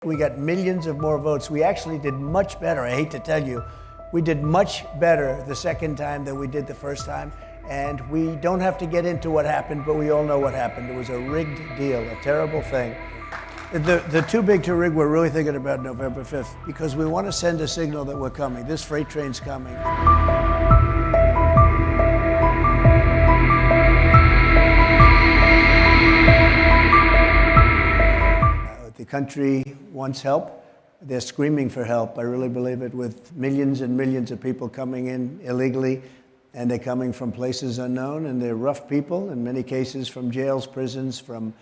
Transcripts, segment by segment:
We got millions of more votes. We actually did much better. I hate to tell you, we did much better the second time than we did the first time. And we don't have to get into what happened, but we all know what happened. It was a rigged deal, a terrible thing. The too big to rig, we're really thinking about November 5th because we want to send a signal that we're coming. This freight train's coming. The country wants help. They're screaming for help. I really believe it, with millions and millions of people coming in illegally, and they're coming from places unknown, and they're rough people, in many cases from jails, prisons, from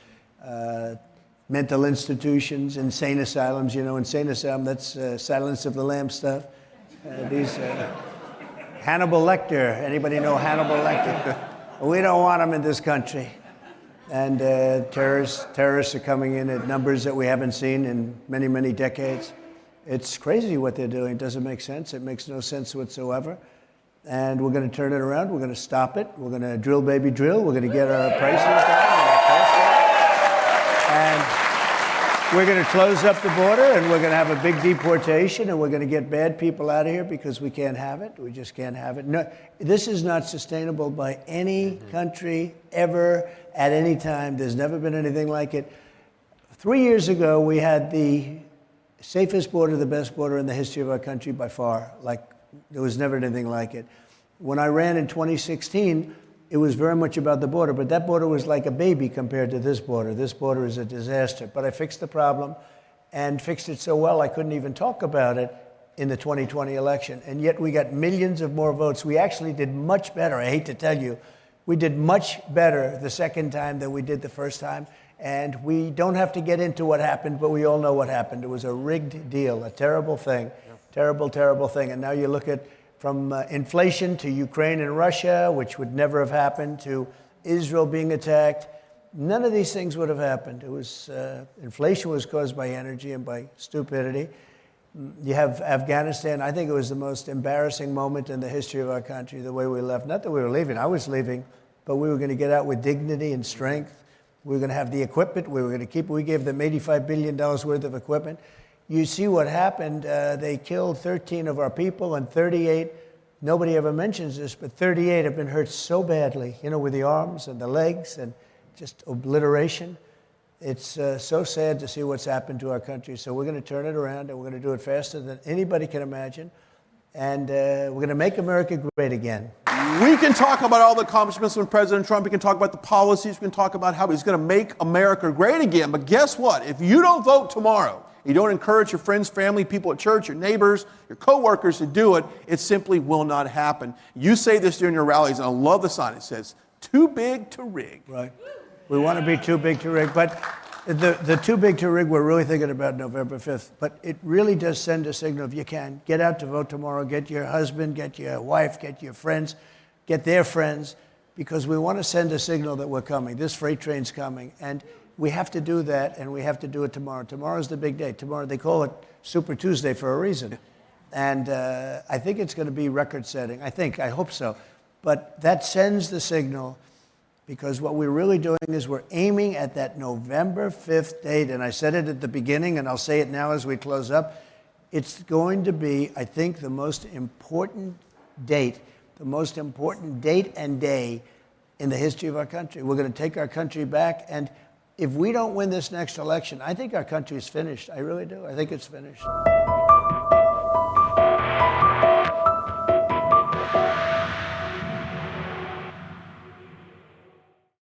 mental institutions, insane asylums. You know, insane asylum, that's Silence of the Lambs stuff. Hannibal Lecter, anybody know Hannibal Lecter? We don't want them in this country. And terrorists are coming in at numbers that we haven't seen in many, many decades. It's crazy what they're doing. It doesn't make sense. It makes no sense whatsoever. And we're going to turn it around. We're going to stop it. We're going to drill, baby, drill. We're going to get our prices down and our costs down. And we're going to close up the border, and we're going to have a big deportation, and we're going to get bad people out of here because we can't have it. We just can't have it. No, this is not sustainable by any country ever, at any time. There's never been anything like it. 3 years ago, we had the safest border, the best border in the history of our country by far. Like, there was never anything like it. When I ran in 2016, it was very much about the border, but that border was like a baby compared to this border. This border is a disaster. But I fixed the problem and fixed it so well I couldn't even talk about it in the 2020 election. And yet we got millions of more votes. We actually did much better. I hate to tell you, we did much better the second time than we did the first time. And we don't have to get into what happened, but we all know what happened. It was a rigged deal, a terrible thing. Yeah. Terrible, terrible thing. And now you look at from inflation to Ukraine and Russia, which would never have happened, to Israel being attacked. None of these things would have happened. It was inflation was caused by energy and by stupidity. You have Afghanistan. I think it was the most embarrassing moment in the history of our country, the way we left. Not that we were leaving. I was leaving, but we were going to get out with dignity and strength. We were going to have the equipment. We were going to keep. We gave them $85 billion worth of equipment. You see what happened. They killed 13 of our people, and 38, nobody ever mentions this, but 38 have been hurt so badly, you know, with the arms and the legs and just obliteration. It's so sad to see what's happened to our country. So we're going to turn it around, and we're going to do it faster than anybody can imagine. And we're going to make America great again. We can talk about all the accomplishments from President Trump. We can talk about the policies. We can talk about how he's going to make America great again. But guess what? If you don't vote tomorrow, you don't encourage your friends, family, people at church, your neighbors, your coworkers to do it, it simply will not happen. You say this during your rallies, and I love the sign. It says, too big to rig. Right. We want to be too big to rig. But the too big to rig, we're really thinking about November 5th. But it really does send a signal. If you can, get out to vote tomorrow. Get your husband, get your wife, get your friends, get their friends, because we want to send a signal that we're coming. This freight train's coming. And we have to do that, and we have to do it tomorrow. Tomorrow's the big day. Tomorrow, they call it Super Tuesday for a reason. And I think it's going to be record-setting. I hope so. But that sends the signal, because what we're really doing is we're aiming at that November 5th date. And I said it at the beginning, and I'll say it now as we close up. It's going to be, I think, the most important date and day in the history of our country. We're going to take our country back, and if we don't win this next election, I think our country is finished. I really do. I think it's finished.